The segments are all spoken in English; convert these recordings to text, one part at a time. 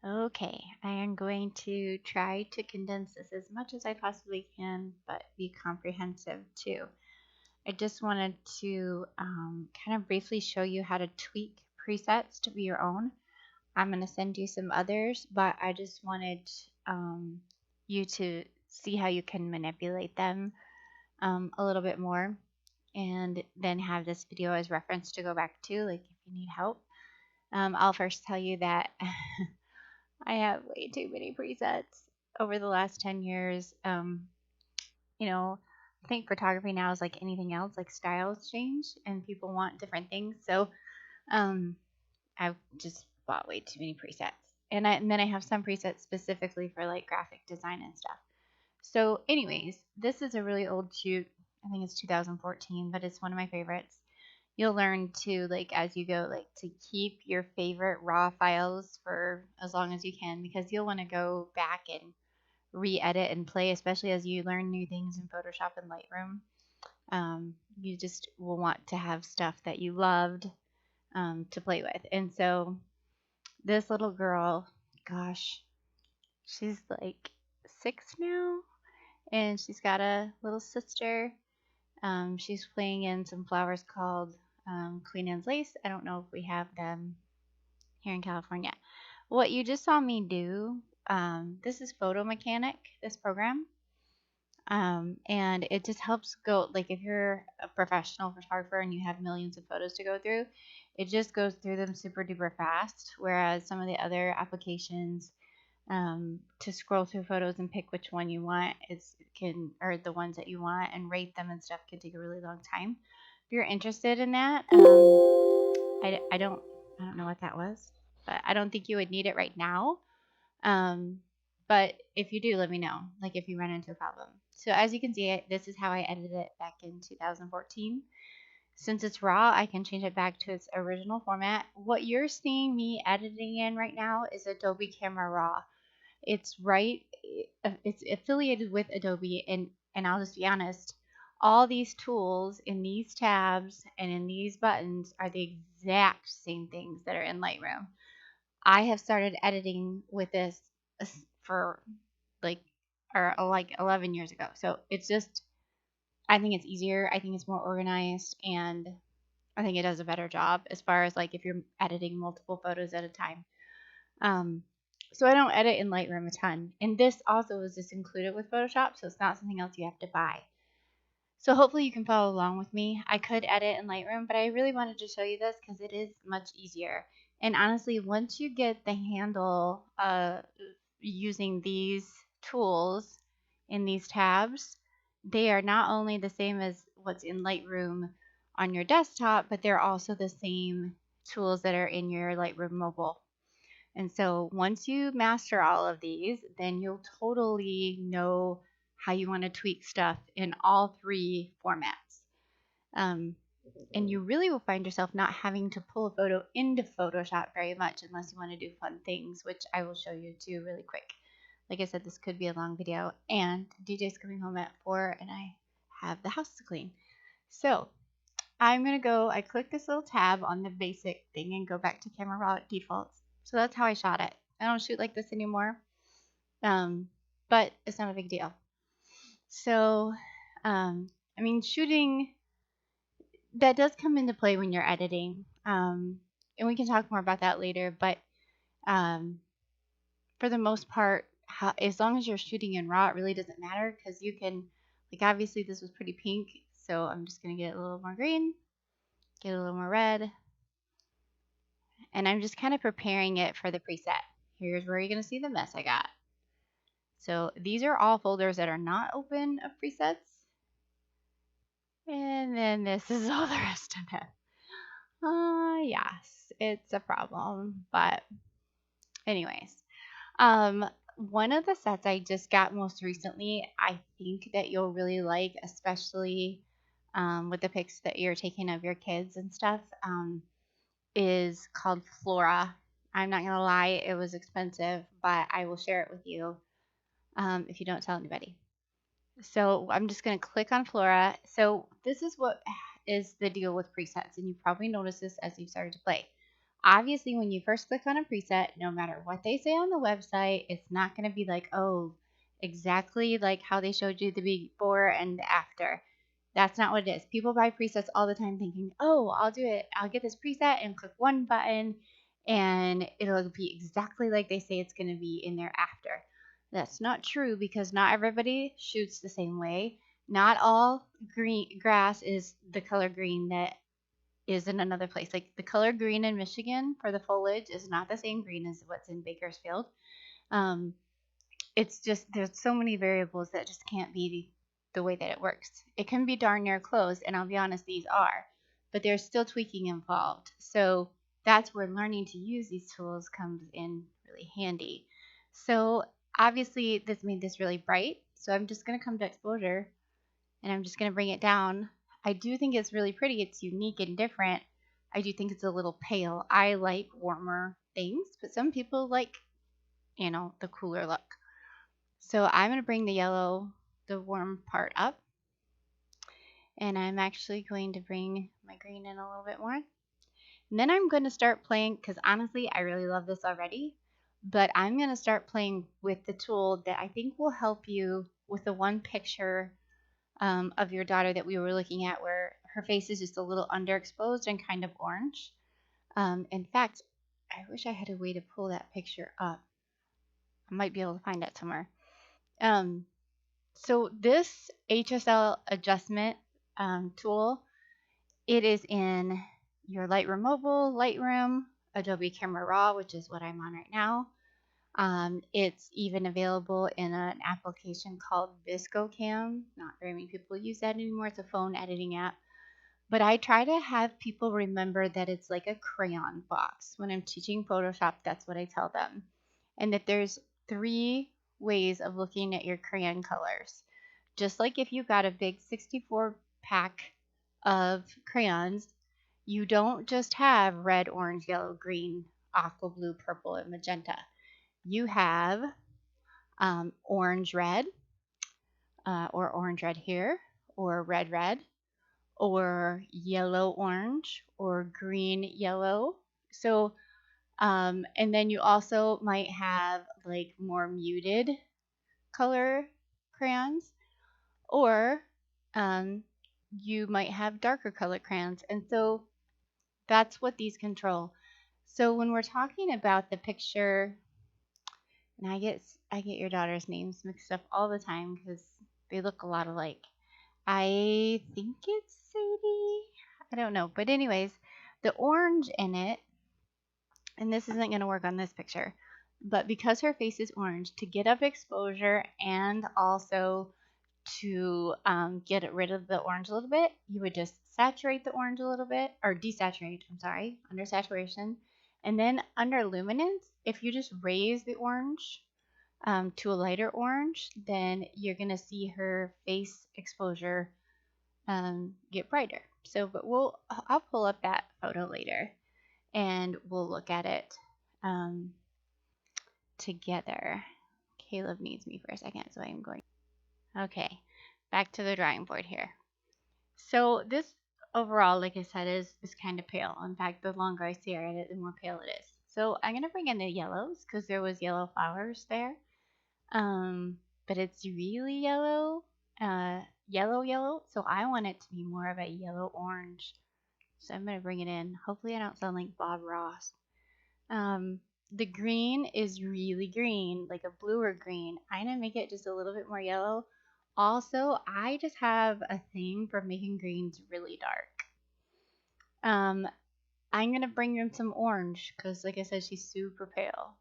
Okay, I am going to try to condense this as much as I possibly can, but be comprehensive too. I just wanted to kind of briefly show you how to tweak presets to be your own. I'm going to send you some others, but I just wanted you to see how you can manipulate them a little bit more and then have this video as reference to go back to, like if you need help. I'll first tell you that I have way too many presets over the last 10 years. You know, I think photography now is like anything else, like styles change and people want different things. So um, I've just bought way too many presets. And then I have some presets specifically for like graphic design and stuff. So, anyways, this is a really old shoot. I think it's 2014, but it's one of my favorites. You'll learn to, like, as you go, like, to keep your favorite raw files for as long as you can because you'll want to go back and re-edit and play, especially as you learn new things in Photoshop and Lightroom. You just will want to have stuff that you loved to play with. And so this little girl, gosh, she's like 6 now, and she's got a little sister. She's playing in some flowers called Queen Anne's Lace. I don't know if we have them here in California. What you just saw me do, this is Photo Mechanic, this program. And it just helps go, like if you're a professional photographer and you have millions of photos to go through, it just goes through them super duper fast. Whereas some of the other applications, to scroll through photos and pick which one you want or the ones that you want and rate them and stuff can take a really long time. If you're interested in that, I don't know what that was, but I don't think you would need it right now. Um, but if you do, let me know, like if you run into a problem. So as you can see, this is how I edited it back in 2014. Since it's raw, I can change it back to its original format. What you're seeing me editing in right now is Adobe Camera Raw. It's it's affiliated with Adobe, and I'll just be honest, all these tools in these tabs and in these buttons are the exact same things that are in Lightroom. I have started editing with this for like like 11 years ago. So it's just, I think it's easier. I think it's more organized, and I think it does a better job as far as like if you're editing multiple photos at a time. Um, so I don't edit in Lightroom a ton. And this also is just included with Photoshop, so it's not something else you have to buy. So hopefully you can follow along with me. I could edit in Lightroom, but I really wanted to show you this because it is much easier. And honestly, once you get the handle using these tools in these tabs, they are not only the same as what's in Lightroom on your desktop, but they're also the same tools that are in your Lightroom mobile. And so once you master all of these, then you'll totally know how you want to tweak stuff in all three formats. Um, and you really will find yourself not having to pull a photo into Photoshop very much unless you want to do fun things, which I will show you too really quick. Like I said, this could be a long video, and DJ's coming home at 4 and I have the house to clean. So I'm going to go, I click this little tab on the basic thing and go back to Camera Raw defaults. So that's how I shot it. I don't shoot like this anymore, but it's not a big deal. So, I mean, shooting, that does come into play when you're editing. And we can talk more about that later, but um, for the most part, as long as you're shooting in RAW, it really doesn't matter because you can, like, obviously this was pretty pink, so I'm just going to get a little more green, get a little more red, and I'm just kind of preparing it for the preset. Here's where you're going to see the mess I got. So these are all folders that are not open of presets. And then this is all the rest of it. Yes, it's a problem. But anyways, one of the sets I just got most recently, I think that you'll really like, especially with the pics that you're taking of your kids and stuff, is called Flora. I'm not gonna lie, it was expensive, but I will share it with you if you don't tell anybody. So I'm just gonna click on Flora. So this is what is the deal with presets, and you probably noticed this as you started to play. Obviously, when you first click on a preset, no matter what they say on the website, it's not going to be like, oh, exactly like how they showed you the before and the after. That's not what it is. People buy presets all the time thinking, oh, I'll do it. I'll get this preset and click one button and it'll be exactly like they say it's going to be in their after. That's not true because not everybody shoots the same way. Not all green grass is the color green that is in another place. Like the color green in Michigan for the foliage is not the same green as what's in Bakersfield. Um, it's just there's so many variables that just can't be the way that it works. It can be darn near close, and I'll be honest, these are, but there's still tweaking involved. So that's where learning to use these tools comes in really handy. So obviously this made this really bright. So I'm just going to come to exposure and I'm just going to bring it down. I do think it's really pretty. It's unique and different. I do think it's a little pale. I like warmer things, but some people like, the cooler look. So I'm going to bring the yellow, the warm part up. And I'm actually going to bring my green in a little bit more. And then I'm going to start playing, because honestly, I really love this already. But I'm going to start playing with the tool that I think will help you with the one picture of your daughter that we were looking at where her face is just a little underexposed and kind of orange. In fact, I wish I had a way to pull that picture up. I might be able to find that somewhere. Um, so this HSL adjustment tool, it is in your Lightroom Mobile, Lightroom, Adobe Camera Raw, which is what I'm on right now. It's even available in an application called ViscoCam. Not very many people use that anymore. It's a phone editing app. But I try to have people remember that it's like a crayon box. When I'm teaching Photoshop, that's what I tell them. And that there's 3 ways of looking at your crayon colors. Just like if you got a big 64 pack of crayons, you don't just have red, orange, yellow, green, aqua blue, purple, and magenta. You have orange red, or orange red here, or red red, or yellow orange, or green yellow. So, and then you also might have like more muted color crayons, or you might have darker color crayons. And so that's what these control. So when we're talking about the picture, and I get your daughter's names mixed up all the time because they look a lot alike. I think it's Sadie. I don't know. But anyways, the orange in it, and this isn't going to work on this picture, but because her face is orange, to get up exposure and also to get rid of the orange a little bit, you would just saturate the orange a little bit, or desaturate, I'm sorry, under saturation. And then under luminance, if you just raise the orange to a lighter orange, then you're going to see her face exposure get brighter. So, but I'll pull up that photo later and we'll look at it um, together. Caleb needs me for a second, so I'm going. Okay, back to the drawing board here. So this overall, like I said, is kind of pale. In fact, the longer I stare at it, the more pale it is. So I'm gonna bring in the yellows because there was yellow flowers there. But it's really yellow, yellow. So I want it to be more of a yellow orange. So I'm gonna bring it in. Hopefully I don't sound like Bob Ross. Um, the green is really green, like a bluer green. I'm gonna make it just a little bit more yellow. Also, I just have a thing for making greens really dark. I'm gonna bring in some orange because, like I said, she's super pale,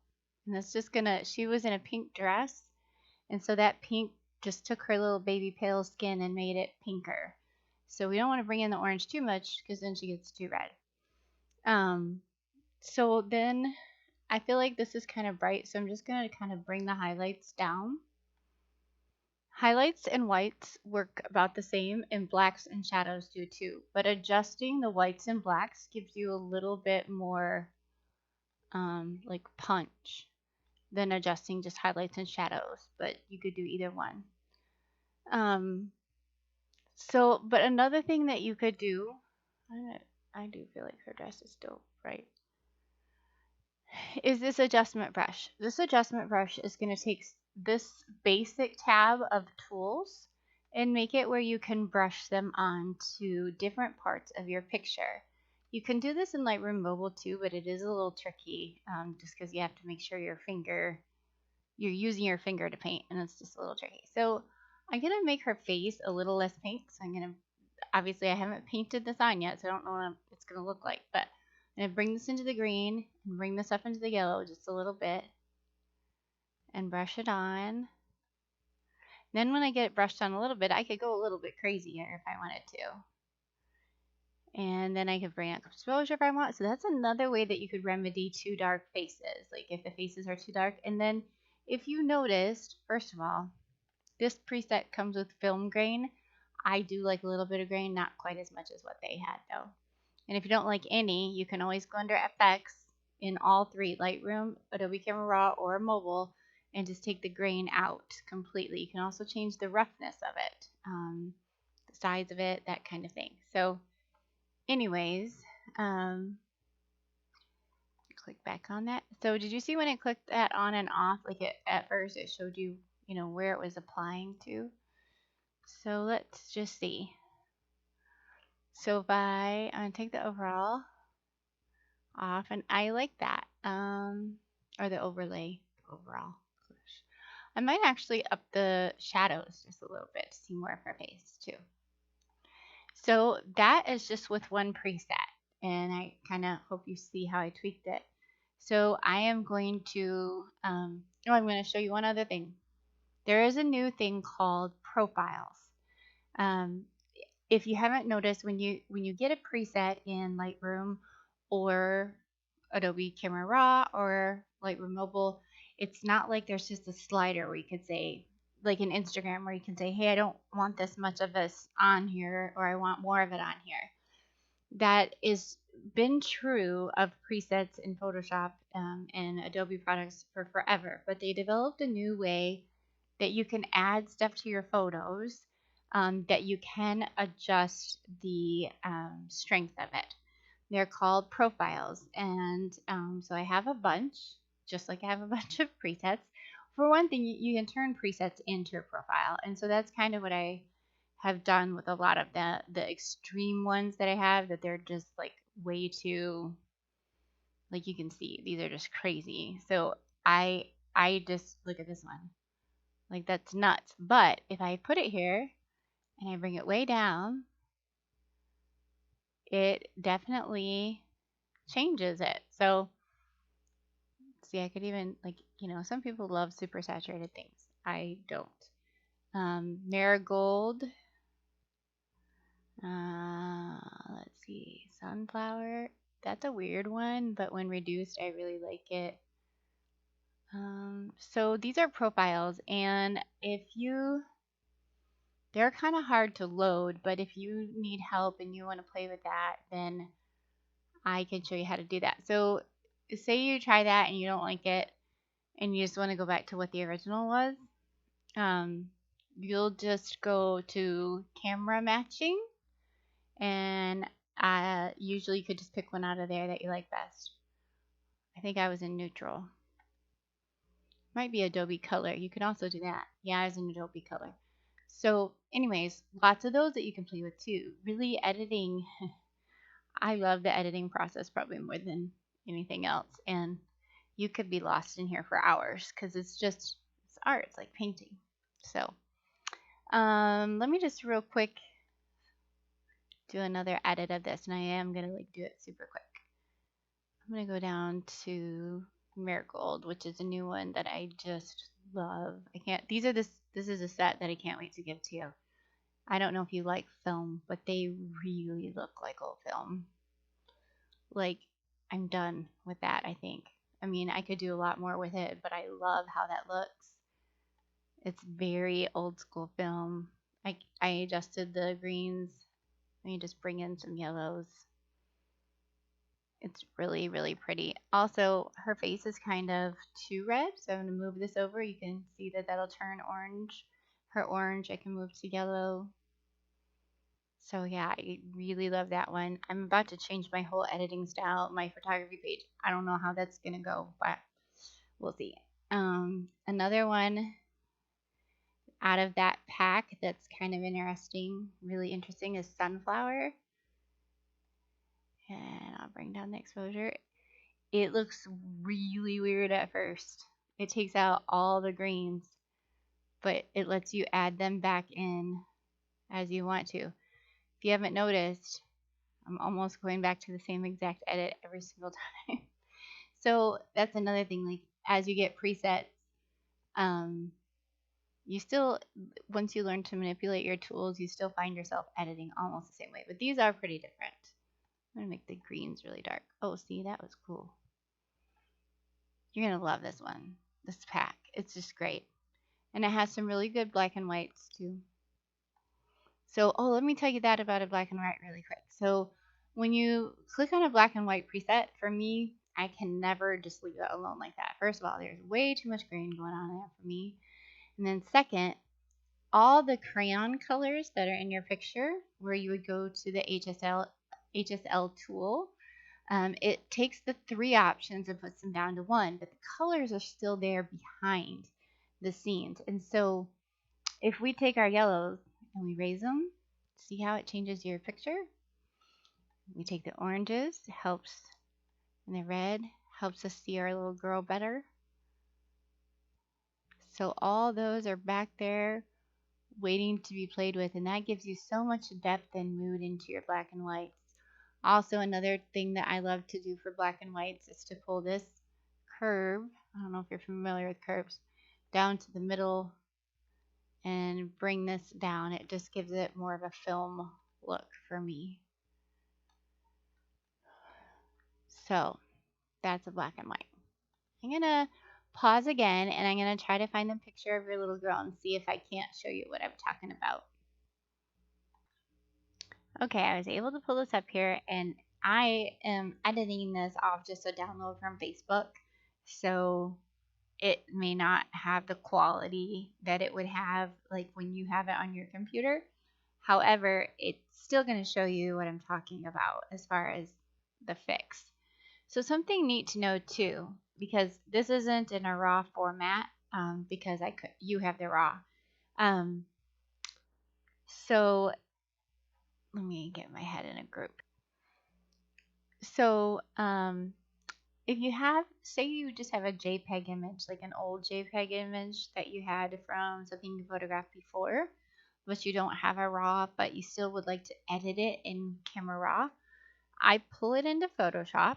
and that's just gonna. She was in a pink dress, and so that pink just took her little baby pale skin and made it pinker. So we don't want to bring in the orange too much because then she gets too red. So then I feel like this is kind of bright, so I'm just going to kind of bring the highlights down. Highlights and whites work about the same, and blacks and shadows do too. But adjusting the whites and blacks gives you a little bit more like punch than adjusting just highlights and shadows. But you could do either one. But another thing that you could do, I do feel like her dress is still bright. is this adjustment brush. This adjustment brush is going to take this basic tab of tools and make it where you can brush them on to different parts of your picture. You can do this in Lightroom Mobile too, but it is a little tricky just because you have to make sure you're using your finger to paint, and it's just a little tricky. So I'm going to make her face a little less pink. So I'm going to, obviously I haven't painted this on yet, so I don't know what it's going to look like, but I'm going to bring this into the green and bring this up into the yellow just a little bit and brush it on. Then when I get it brushed on a little bit, I could go a little bit crazier if I wanted to. And then I could bring up exposure if I want. So that's another way that you could remedy too dark faces, like if the faces are too dark. And then if you noticed, first of all, this preset comes with film grain. I do like a little bit of grain, not quite as much as what they had though. And if you don't like any, you can always go under FX in all three, Lightroom, Adobe Camera Raw, or Mobile, and just take the grain out completely. You can also change the roughness of it, the size of it, that kind of thing. So anyways, click back on that. So did you see when it clicked that on and off, like at first it showed you, where it was applying to? So let's just see. So if I'm gonna take the overall off, and I like that, or the overlay overall. I might actually up the shadows just a little bit to see more of her face too. So that is just with one preset, and I kind of hope you see how I tweaked it. So I am going to, I'm going to show you one other thing. There is a new thing called profiles. If you haven't noticed, when you get a preset in Lightroom or Adobe Camera Raw or Lightroom Mobile, it's not like there's just a slider where you could say, like in Instagram, where you can say, hey, I don't want this much of this on here, or I want more of it on here. That is been true of presets in Photoshop and Adobe products for forever, but they developed a new way that you can add stuff to your photos, that you can adjust the strength of it. They're called profiles, and so I have a bunch, just like I have a bunch of presets. For one thing, you can turn presets into a profile, and so that's kind of what I have done with a lot of the extreme ones that I have, that they're just like way too, like you can see, these are just crazy. So I just look at this one. Like that's nuts. But if I put it here and I bring it way down, it definitely changes it. So see, I could even like, some people love super saturated things. I don't. Marigold. Let's see, sunflower. That's a weird one, but when reduced, I really like it. So these are profiles, and they're kind of hard to load, but if you need help and you want to play with that, then I can show you how to do that. So say you try that and you don't like it, and you just want to go back to what the original was. You'll just go to camera matching, and usually you could just pick one out of there that you like best. I think I was in neutral. Might be Adobe Color. You can also do that. Yeah, I was in Adobe Color. So anyways, lots of those that you can play with too. Really editing, I love the editing process probably more than anything else. And you could be lost in here for hours because it's art. It's like painting. So let me just real quick do another edit of this, and I am gonna like do it super quick. I'm gonna go down to Marigold, which is a new one that I just love. This is a set that I can't wait to give to you. I don't know if you like film, but they really look like old film. Like, I'm done with that, I think. I mean, I could do a lot more with it, but I love how that looks. It's very old school film. I adjusted the greens. Let me just bring in some yellows. It's really, really pretty. Also, her face is kind of too red, so I'm going to move this over. You can see that that'll turn orange. Her orange I can move to yellow. So yeah, I really love that one. I'm about to change my whole editing style, my photography page. I don't know how that's gonna go, but we'll see. Another one out of that pack that's kind of interesting, really interesting, is Sunflower. And I'll bring down the exposure. It looks really weird at first. It takes out all the greens, but it lets you add them back in as you want to. If you haven't noticed, I'm almost going back to the same exact edit every single time. So that's another thing. Like as you get presets, you still, once you learn to manipulate your tools, you still find yourself editing almost the same way. But these are pretty different. I'm gonna make the greens really dark. Oh, see, that was cool. You're gonna love this one. This pack. It's just great. And it has some really good black and whites too. So, oh, let me tell you that about a black and white really quick. So, when you click on a black and white preset, for me, I can never just leave it alone like that. First of all, there's way too much green going on there for me. And then second, all the crayon colors that are in your picture, where you would go to the HSL tool, it takes the three options and puts them down to one, but the colors are still there behind the scenes. And so if we take our yellows and we raise them, see how it changes your picture? We take the oranges, it helps, and the red helps us see our little girl better. So all those are back there waiting to be played with, and that gives you so much depth and mood into your black and whites. Also, another thing that I love to do for black and whites is to pull this curve, I don't know if you're familiar with curves, down to the middle and bring this down. It just gives it more of a film look for me. So that's a black and white. I'm going to pause again and I'm going to try to find the picture of your little girl and see if I can't show you what I'm talking about. Okay, I was able to pull this up here and I am editing this off just a download from Facebook. So it may not have the quality that it would have like when you have it on your computer. However, it's still going to show you what I'm talking about as far as the fix. So something neat to know too, because this isn't in a raw format, because you have the raw. So let me get my head in a group. So if you have, say you just have a JPEG image, like an old JPEG image that you had from something you photographed before, but you don't have a RAW, but you still would like to edit it in Camera Raw, I pull it into Photoshop,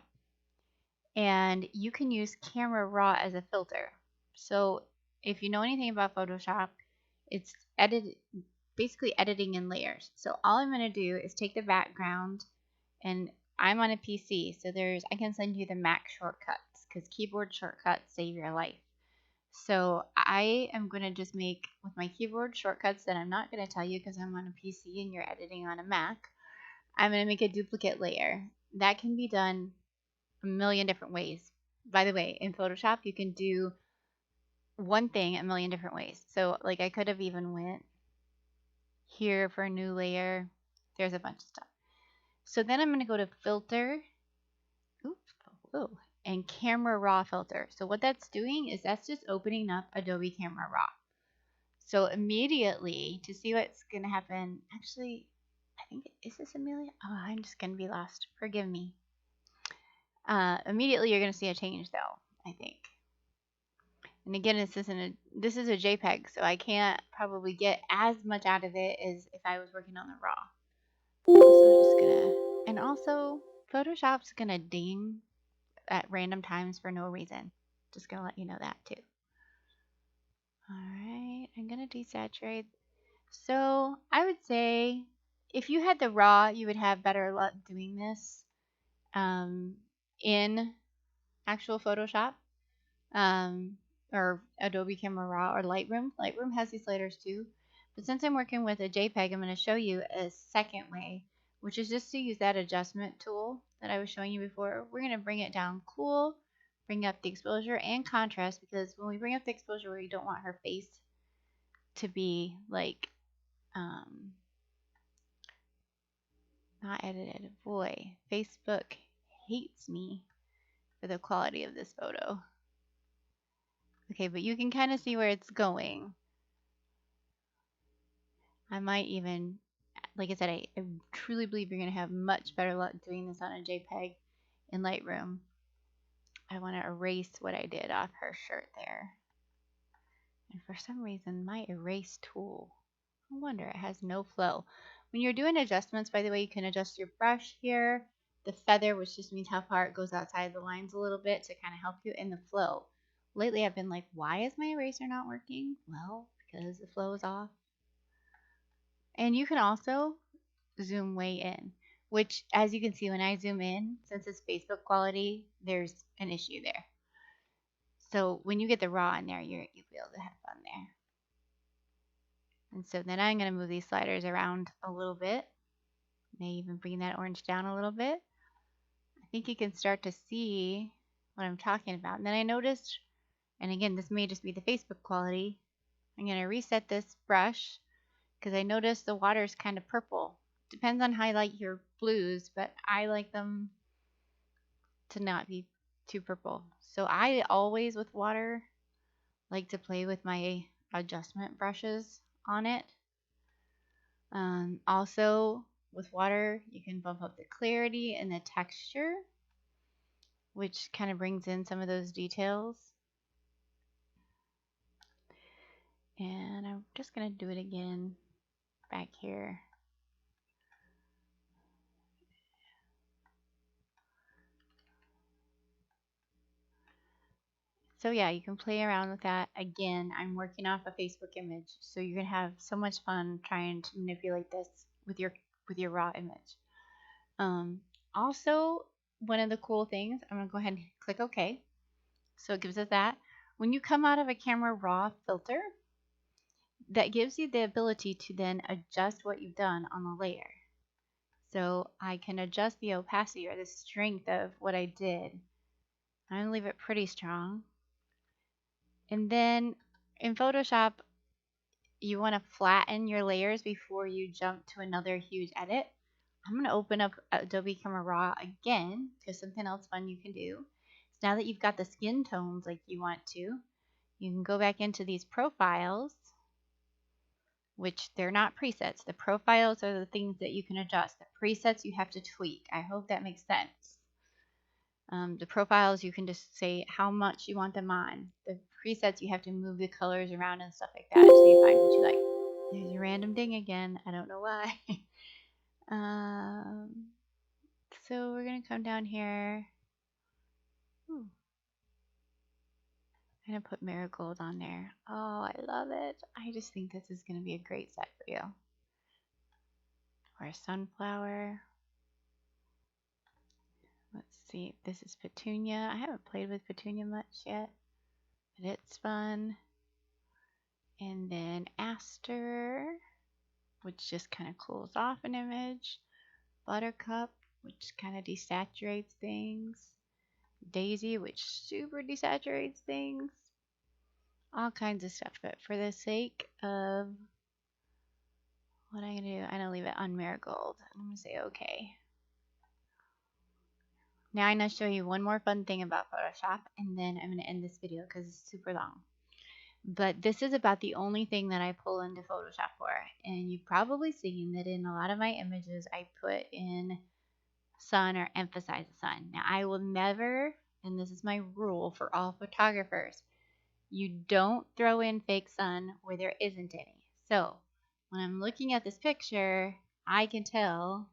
and you can use Camera Raw as a filter. So if you know anything about Photoshop, it's basically editing in layers. So all I'm going to do is take the background, and I'm on a PC, so I can send you the Mac shortcuts because keyboard shortcuts save your life. So I am going to just make with my keyboard shortcuts that I'm not going to tell you because I'm on a PC and you're editing on a Mac. I'm going to make a duplicate layer. That can be done a million different ways. By the way, in Photoshop, you can do one thing a million different ways. So like I could have even went here for a new layer. There's a bunch of stuff. So then I'm going to go to filter, and Camera Raw filter. So what that's doing is that's just opening up Adobe Camera Raw. So immediately, to see what's going to happen, actually, I think, is this Amelia? Oh, I'm just going to be lost. Forgive me. Immediately, you're going to see a change, though, I think. And again, this is a JPEG, so I can't probably get as much out of it as if I was working on the RAW. And also, Photoshop's going to ding at random times for no reason. Just going to let you know that, too. Alright, I'm going to desaturate. So I would say if you had the RAW, you would have better luck doing this in actual Photoshop or Adobe Camera Raw or Lightroom. Lightroom has these sliders too. But since I'm working with a JPEG, I'm going to show you a second way, which is just to use that adjustment tool that I was showing you before. We're going to bring it down cool, bring up the exposure and contrast, because when we bring up the exposure, we don't want her face to be like Not edited. Boy, Facebook hates me for the quality of this photo. Okay, but you can kind of see where it's going. I might even, like I said, I truly believe you're going to have much better luck doing this on a JPEG in Lightroom. I want to erase what I did off her shirt there. And for some reason, my erase tool, no wonder it has no flow. When you're doing adjustments, by the way, you can adjust your brush here, the feather, which just means how far it goes outside the lines a little bit to kind of help you in the flow. Lately, I've been like, why is my eraser not working? Well, because the flow is off. And you can also zoom way in, which as you can see when I zoom in, since it's Facebook quality, there's an issue there. So when you get the raw in there, you'll be able to have fun there. And so then I'm going to move these sliders around a little bit. May even bring that orange down a little bit. I think you can start to see what I'm talking about. And then I noticed, and again, this may just be the Facebook quality. I'm going to reset this brush because I noticed the water is kind of purple. Depends on how you like your blues, but I like them to not be too purple. So I always with water like to play with my adjustment brushes on it. Also with water you can bump up the clarity and the texture, which kind of brings in some of those details. And I'm just going to do it again back here. So yeah, you can play around with that. Again, I'm working off a Facebook image, so you're gonna have so much fun trying to manipulate this with your raw image. Also, one of the cool things, I'm gonna go ahead and click OK. So it gives us that. When you come out of a camera raw filter, that gives you the ability to then adjust what you've done on the layer. So I can adjust the opacity or the strength of what I did. I'm gonna leave it pretty strong. And then in Photoshop, you want to flatten your layers before you jump to another huge edit. I'm going to open up Adobe Camera Raw again because something else fun you can do. So now that you've got the skin tones like you want to, you can go back into these profiles, which they're not presets. The profiles are the things that you can adjust. The presets you have to tweak. I hope that makes sense. The profiles, you can just say how much you want them on. The presets, you have to move the colors around and stuff like that until you find what you like. There's a random ding again. I don't know why. So we're going to come down here. Ooh. I'm going to put marigold on there. Oh, I love it. I just think this is going to be a great set for you. Or a sunflower. Let's see. This is petunia. I haven't played with petunia much yet, but it's fun. And then aster, which just kind of cools off an image. Buttercup, which kind of desaturates things. Daisy, which super desaturates things. All kinds of stuff. But for the sake of what I'm going to do, I'm going to leave it on marigold. I'm going to say okay. Now I'm going to show you one more fun thing about Photoshop, and then I'm going to end this video because it's super long. But this is about the only thing that I pull into Photoshop for. And you've probably seen that in a lot of my images, I put in sun or emphasize the sun. Now I will never, and this is my rule for all photographers, you don't throw in fake sun where there isn't any. So when I'm looking at this picture, I can tell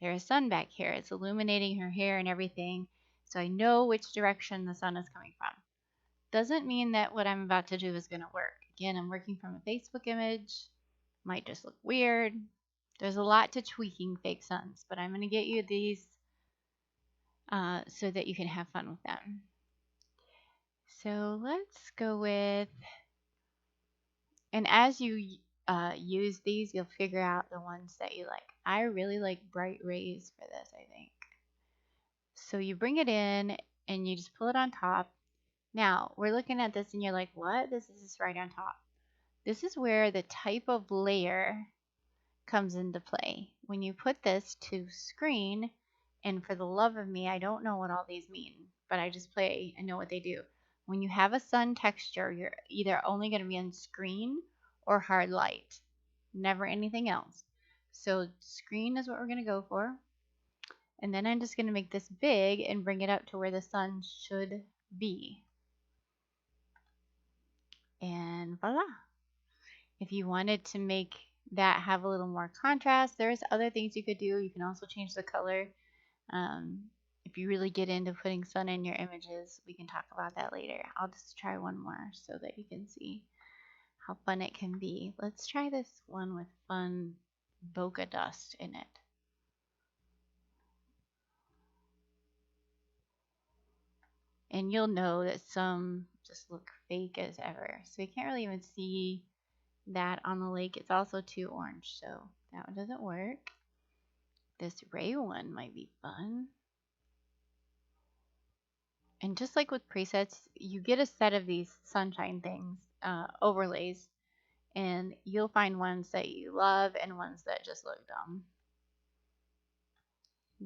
there's sun back here. It's illuminating her hair and everything. So I know which direction the sun is coming from. Doesn't mean that what I'm about to do is going to work. Again, I'm working from a Facebook image. Might just look weird. There's a lot to tweaking fake suns, but I'm going to get you these so that you can have fun with them. So let's go with, and as you use these, you'll figure out the ones that you like. I really like bright rays for this, I think. So you bring it in and you just pull it on top. Now, we're looking at this and you're like, what? This is right on top. This is where the type of layer comes into play. When you put this to screen, and for the love of me, I don't know what all these mean, but I just play, I know what they do. When you have a sun texture, you're either only going to be on screen or hard light, never anything else. So screen is what we're going to go for. And then I'm just going to make this big and bring it up to where the sun should be. And voila. If you wanted to make that have a little more contrast, there's other things you could do. You can also change the color. If you really get into putting sun in your images, we can talk about that later. I'll just try one more so that you can see how fun it can be. Let's try this one with fun bokeh dust in it. And you'll know that some just look fake as ever. So you can't really even see that on the lake. It's also too orange, so that one doesn't work. This ray one might be fun. And just like with presets, you get a set of these sunshine things, overlays, and you'll find ones that you love and ones that just look dumb.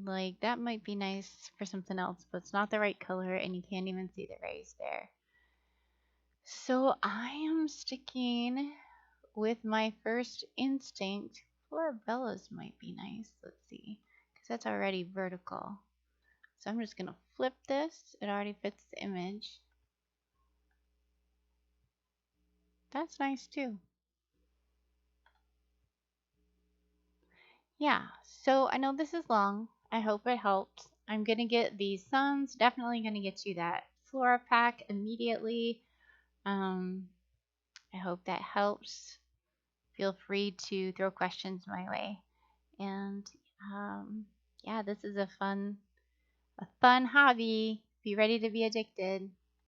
Like that might be nice for something else, but it's not the right color and you can't even see the rays there. So I am sticking with my first instinct. Florabella's might be nice. Let's see, because that's already vertical. So I'm just going to flip this. It already fits the image. That's nice too. Yeah, so I know this is long. I hope it helped. I'm going to get these suns. Definitely going to get you that Flora pack immediately. I hope that helps. Feel free to throw questions my way. And yeah, this is a fun hobby. Be ready to be addicted.